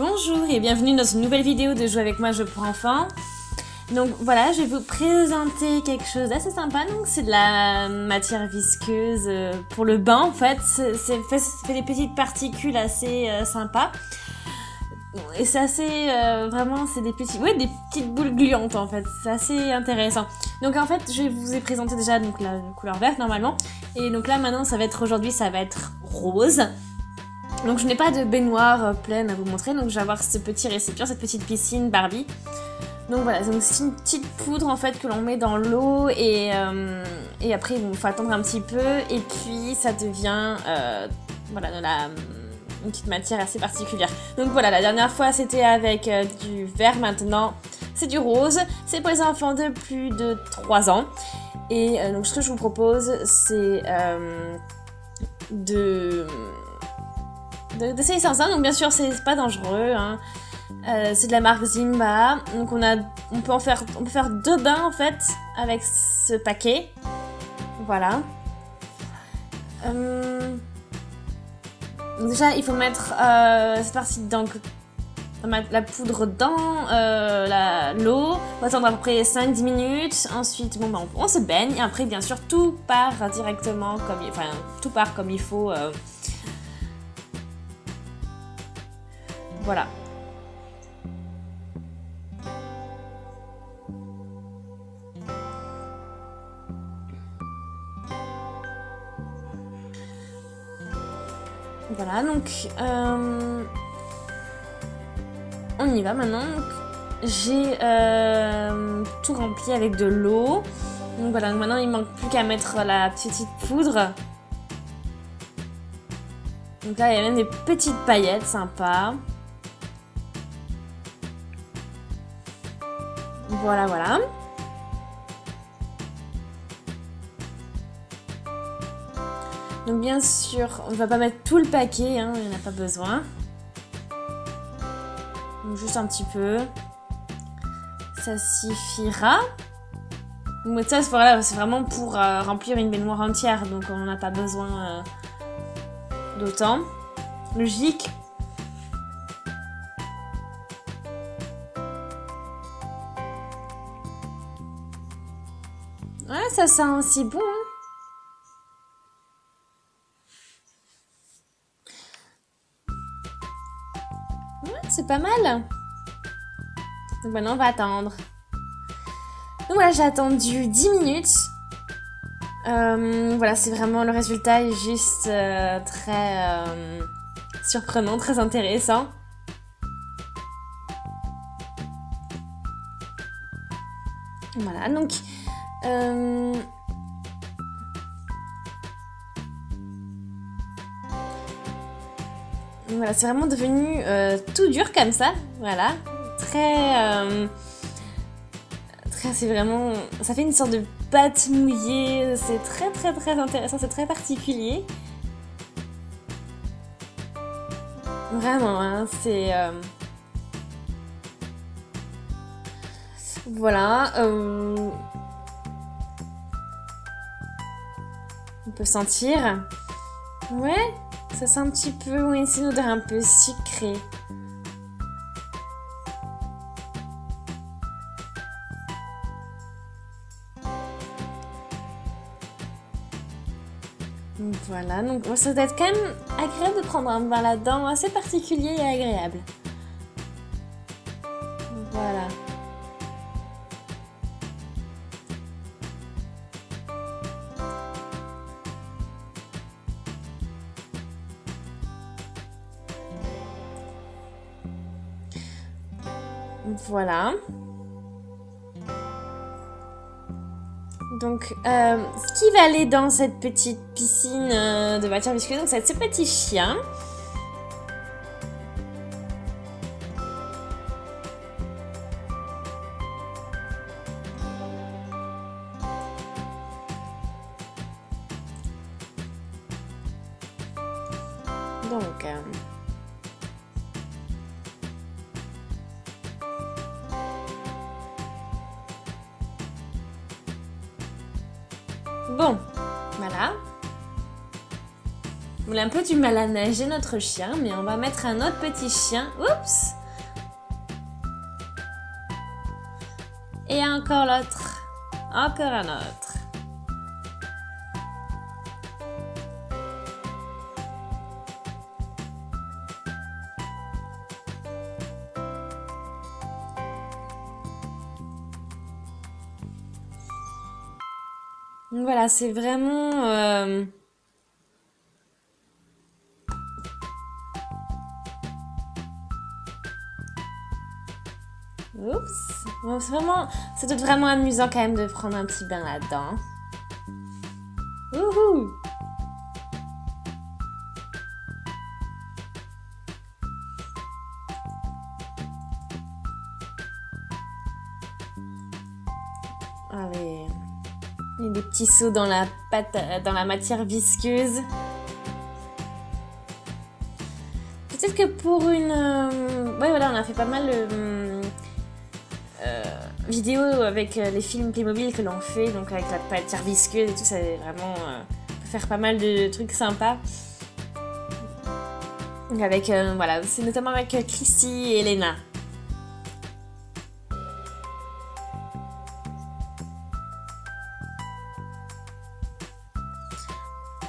Bonjour et bienvenue dans une nouvelle vidéo de Jouer avec moi, jeu pour enfants. Donc voilà, je vais vous présenter quelque chose d'assez sympa. Donc c'est de la matière visqueuse pour le bain en fait. Ça fait des petites particules assez sympas. Et c'est assez, vraiment, c'est des petites boules gluantes en fait. C'est assez intéressant. Donc en fait, je vous ai présenté déjà donc, la couleur verte normalement. Et donc là maintenant, aujourd'hui, ça va être rose. Donc je n'ai pas de baignoire pleine à vous montrer. Donc je vais avoir ce petit récipient, cette petite piscine Barbie. Donc voilà, c'est une petite poudre en fait que l'on met dans l'eau et après il faut attendre un petit peu et puis ça devient voilà une petite matière assez particulière. Donc voilà, la dernière fois c'était avec du vert, maintenant c'est du rose. C'est pour les enfants de plus de 3 ans. Et donc ce que je vous propose c'est d'essayer sans ça. Donc bien sûr c'est pas dangereux, hein. C'est de la marque Zimba. Donc on peut faire 2 bains en fait avec ce paquet. Voilà. Déjà il faut mettre c'est parti donc on va mettre la poudre dans l'eau. On va attendre à peu près 5-10 minutes. Ensuite bon, on se baigne et après bien sûr tout part directement comme il faut. Voilà. Voilà, donc on y va maintenant. J'ai tout rempli avec de l'eau. Donc voilà, maintenant il manque plus qu'à mettre la petite poudre. Donc là il y a même des petites paillettes sympas. Voilà, voilà. Donc bien sûr, on ne va pas mettre tout le paquet, hein, il n'y en a pas besoin. Donc juste un petit peu. Ça suffira. Donc ça, voilà, c'est vraiment pour remplir une baignoire entière, donc on n'a pas besoin d'autant. Logique. Ouais, ça sent aussi bon, hein. C'est pas mal. Donc maintenant on va attendre. Donc voilà, j'ai attendu 10 minutes. Voilà, c'est vraiment le résultat est juste très surprenant, très intéressant. Voilà, donc voilà, c'est vraiment devenu tout dur comme ça, voilà, c'est vraiment, ça fait une sorte de pâte mouillée, c'est très très très intéressant, c'est très particulier. Vraiment, hein, c'est... Voilà, on peut sentir, ouais. Ça sent un petit peu, oui, c'est une odeur un peu sucrée. Voilà, donc ça doit être quand même agréable de prendre un bain là-dedans, assez particulier et agréable. Voilà. Voilà. Donc, ce qui va aller dans cette petite piscine de matière visqueuse, donc c'est ce petit chien. Donc, bon, voilà. On a un peu du mal à nager notre chien, mais on va mettre un autre petit chien. Oups! Et encore l'autre. Encore un autre. Donc voilà, c'est vraiment... Oups. Bon, c'est vraiment... Ça doit être vraiment amusant quand même de prendre un petit bain là-dedans. Wouhou! Allez. Et des petits sauts dans la pâte, dans la matière visqueuse. Peut-être que pour une... Ouais, voilà, on a fait pas mal de vidéos avec les films Playmobil que l'on fait, donc avec la matière visqueuse et tout, ça c'est vraiment... on peut faire pas mal de trucs sympas. Donc avec, voilà, c'est notamment avec Chrissy et Elena.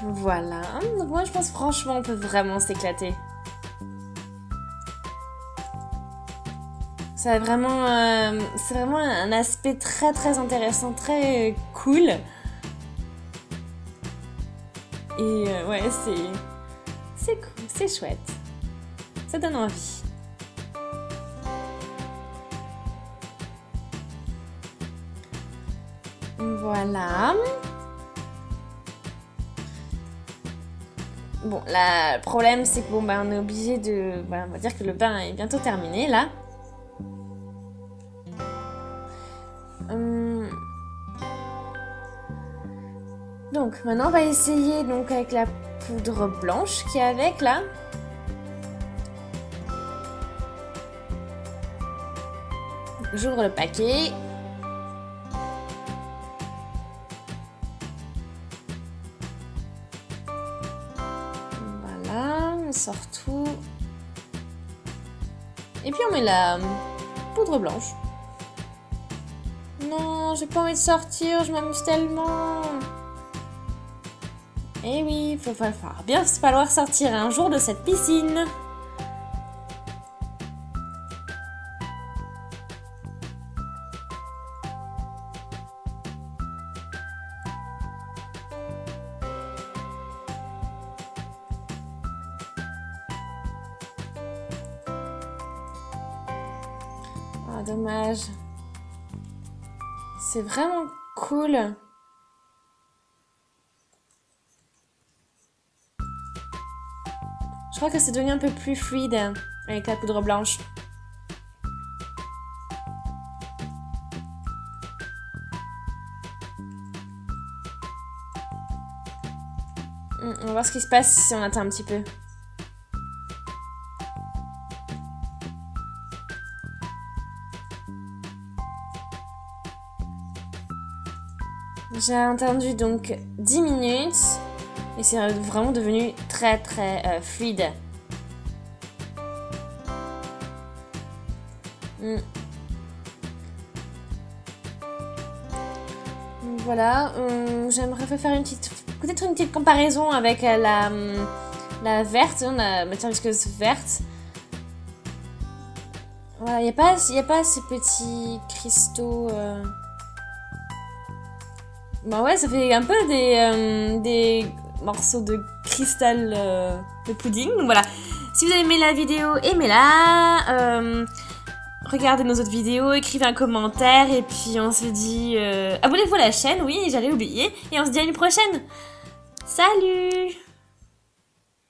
Voilà, donc moi je pense franchement on peut vraiment s'éclater. C'est vraiment un aspect très très intéressant, très cool. Et ouais, c'est cool, c'est chouette. Ça donne envie. Voilà. Bon, là, le problème c'est que bon, bah, on est obligé de... Bah, on va dire que le bain est bientôt terminé là. Donc maintenant on va essayer donc avec la poudre blanche qui est avec là. J'ouvre le paquet. Voilà, on sort tout. Et puis on met la poudre blanche. Non, j'ai pas envie de sortir, je m'amuse tellement. Eh oui, il va bien falloir sortir un jour de cette piscine. Ah, dommage. C'est vraiment cool. Je crois que c'est devenu un peu plus fluide avec la poudre blanche. On va voir ce qui se passe si on attend un petit peu. J'ai attendu donc 10 minutes et c'est vraiment devenu très très fluide. Voilà, j'aimerais faire une petite, peut-être une petite comparaison avec la verte, la matière visqueuse verte. Voilà, il n'y a pas ces petits cristaux. Bah ouais, ça fait un peu des morceaux de cristal de pudding. Donc voilà, si vous avez aimé la vidéo, aimez-la. Regardez nos autres vidéos, écrivez un commentaire et puis on se dit... abonnez-vous à la chaîne, oui, j'allais oublier. Et on se dit à une prochaine. Salut!